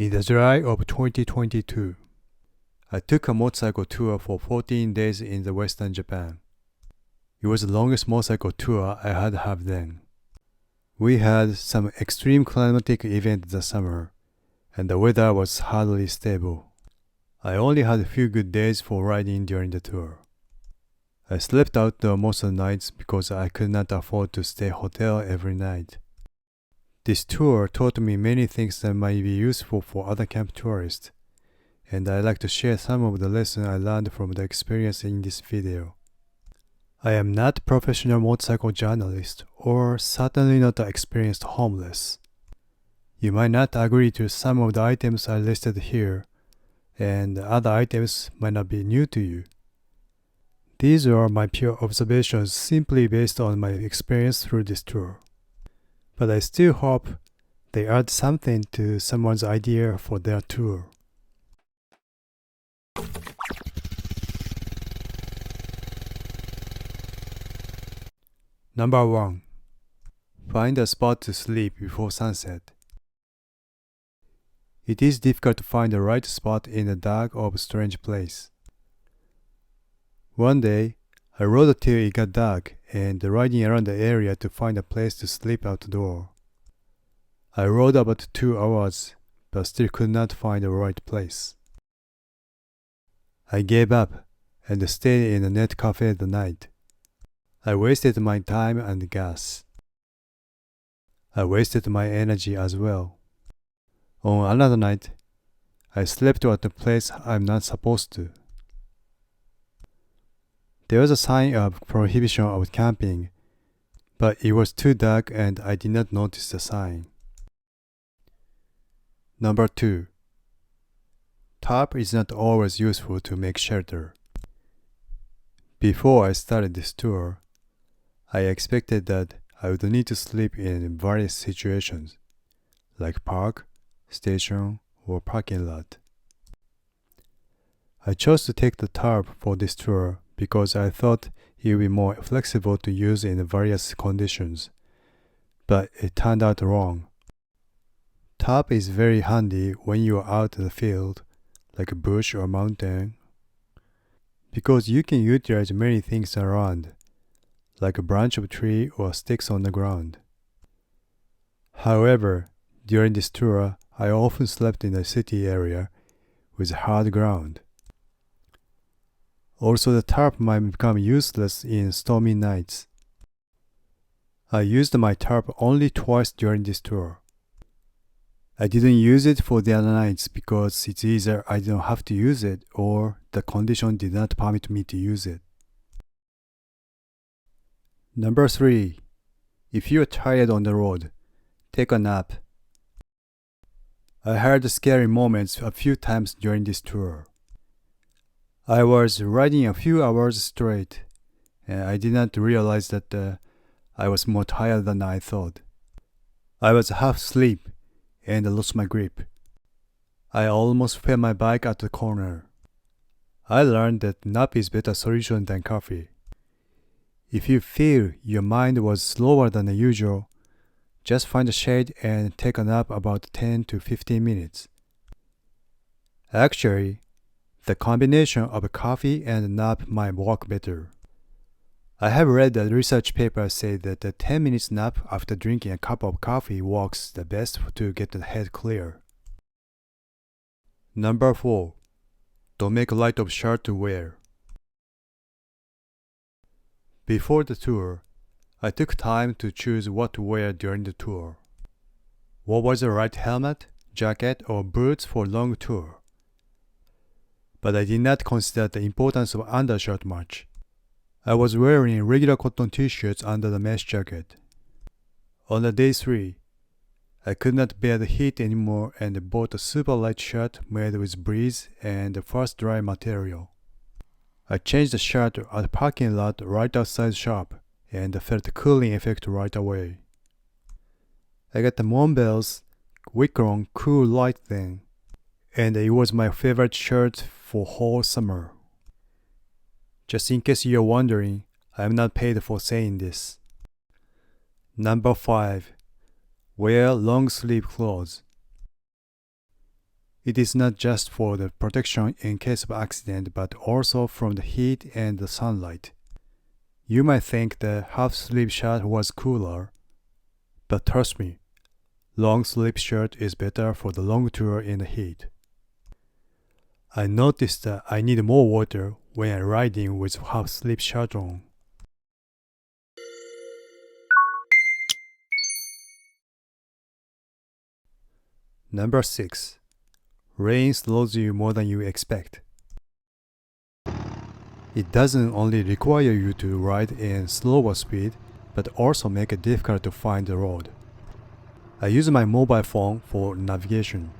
In the July of 2022, I took a motorcycle tour for 14 days in the western Japan. It was the longest motorcycle tour I had had then. We had some extreme climatic event this summer, and the weather was hardly stable. I only had a few good days for riding during the tour. I slept outdoors most of the nights because I could not afford to stay hotel every night. This tour taught me many things that might be useful for other camp tourists, and I'd like to share some of the lessons I learned from the experience in this video. I am not a professional motorcycle journalist or certainly not an experienced homeless. You might not agree to some of the items I listed here, and other items might not be new to you. These are my pure observations simply based on my experience through this tour. But I still hope they add something to someone's idea for their tour. Number 1. Find a spot to sleep before sunset. It is difficult to find the right spot in a dark or strange place. One day, I rode till it got dark and riding around the area to find a place to sleep outdoor. I rode about 2 hours, but still could not find the right place. I gave up and stayed in a net cafe the night. I wasted my time and gas. I wasted my energy as well. On another night, I slept at a place I'm not supposed to. There was a sign of prohibition of camping, but it was too dark and I did not notice the sign. Number 2. Tarp is not always useful to make shelter. Before I started this tour, I expected that I would need to sleep in various situations, like park, station, or parking lot. I chose to take the tarp for this tour because I thought it would be more flexible to use in various conditions, but it turned out wrong. Tarp is very handy when you are out in the field, like a bush or mountain, because you can utilize many things around, like a branch of a tree or sticks on the ground. However, during this tour, I often slept in a city area with hard ground. Also, the tarp might become useless in stormy nights. I used my tarp only twice during this tour. I didn't use it for the other nights because it's either I didn't have to use it or the condition did not permit me to use it. Number 3. If you are tired on the road, take a nap. I had scary moments a few times during this tour. I was riding a few hours straight, and I did not realize that I was more tired than I thought. I was half asleep and lost my grip. I almost fell my bike at the corner. I learned that nap is better solution than coffee. If you feel your mind was slower than usual, just find a shade and take a nap about 10 to 15 minutes. Actually, the combination of coffee and nap might work better. I have read that research papers say that a 10 minutes nap after drinking a cup of coffee works the best to get the head clear. Number 4. Don't make light of shirt to wear. Before the tour, I took time to choose what to wear during the tour. What was the right helmet, jacket, or boots for long tour? But I did not consider the importance of undershirt much. I was wearing regular cotton t-shirts under the mesh jacket. On the day 3, I could not bear the heat anymore and bought a super light shirt made with breeze and fast dry material. I changed the shirt at the parking lot right outside the shop and felt the cooling effect right away. I got the Montbell's Wicron Cool Light thing, and it was my favorite shirt for whole summer. Just in case you're wondering, I am not paid for saying this. Number 5. Wear long sleeve clothes. It is not just for the protection in case of accident, but also from the heat and the sunlight. You might think the half-sleeve shirt was cooler, but trust me, long-sleeve shirt is better for the long tour in the heat. I noticed that I need more water when I'm riding with half-sleeve shirt on. Number 6. Rain slows you more than you expect. It doesn't only require you to ride in slower speed, but also make it difficult to find the road. I use my mobile phone for navigation,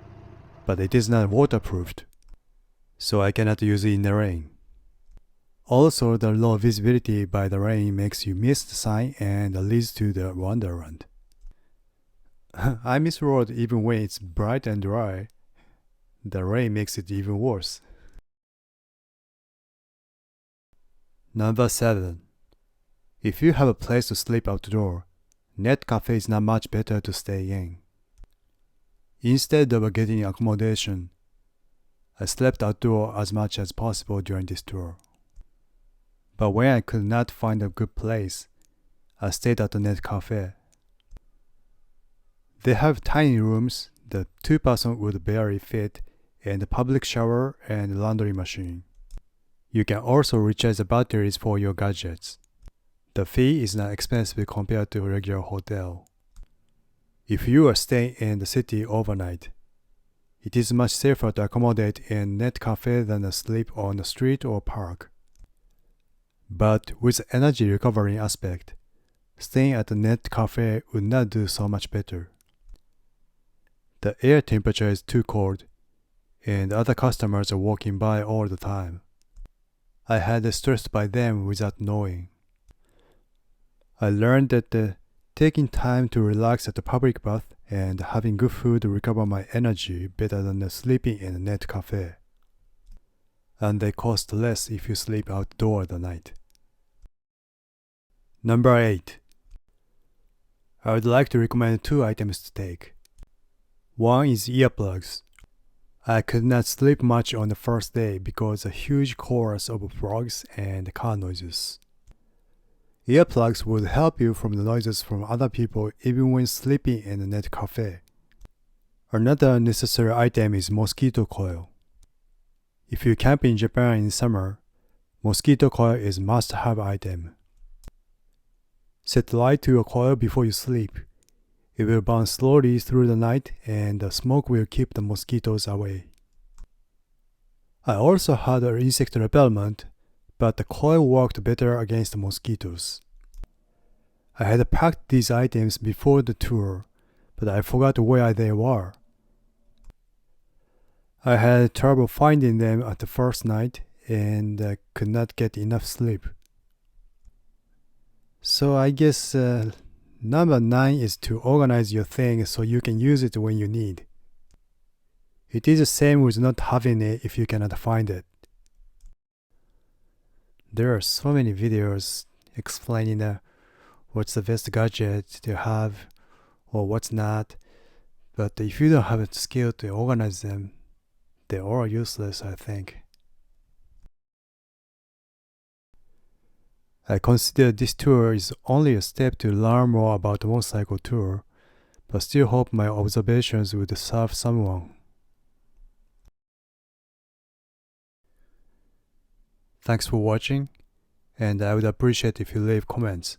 but it is not waterproofed, so I cannot use it in the rain. Also, the low visibility by the rain makes you miss the sign and leads to the wonderland. I miss road even when it's bright and dry. The rain makes it even worse. Number 7. If you have a place to sleep outdoor, net cafe is not much better to stay in. Instead of getting accommodation, I slept outdoor as much as possible during this tour. But when I could not find a good place, I stayed at the net cafe. They have tiny rooms that 2-person would barely fit, and a public shower and laundry machine. You can also recharge the batteries for your gadgets. The fee is not expensive compared to a regular hotel. If you are staying in the city overnight, it is much safer to accommodate in net cafe than to sleep on the street or park. But with the energy recovery aspect, staying at the net cafe would not do so much better. The air temperature is too cold, and other customers are walking by all the time. I had stressed by them without knowing. I learned that taking time to relax at the public bath and having good food recover my energy better than sleeping in a net cafe. And they cost less if you sleep outdoor at night. Number 8. I would like to recommend 2 items to take. One is earplugs. I could not sleep much on the first day because of a huge chorus of frogs and car noises. Earplugs would help you from the noises from other people even when sleeping in a net cafe. Another necessary item is mosquito coil. If you camp in Japan in summer, mosquito coil is a must-have item. Set light to your coil before you sleep. It will burn slowly through the night and the smoke will keep the mosquitoes away. I also had an insect repellent, but the coil worked better against the mosquitoes. I had packed these items before the tour, but I forgot where they were. I had trouble finding them at the first night and could not get enough sleep. So I guess number 9 is to organize your things so you can use it when you need. It is the same with not having it if you cannot find it. There are so many videos explaining what's the best gadget to have or what's not, but if you don't have the skill to organize them, they're all useless, I think. I consider this tour is only a step to learn more about the motorcycle tour, but still hope my observations would serve someone. Thanks for watching, and I would appreciate if you leave comments.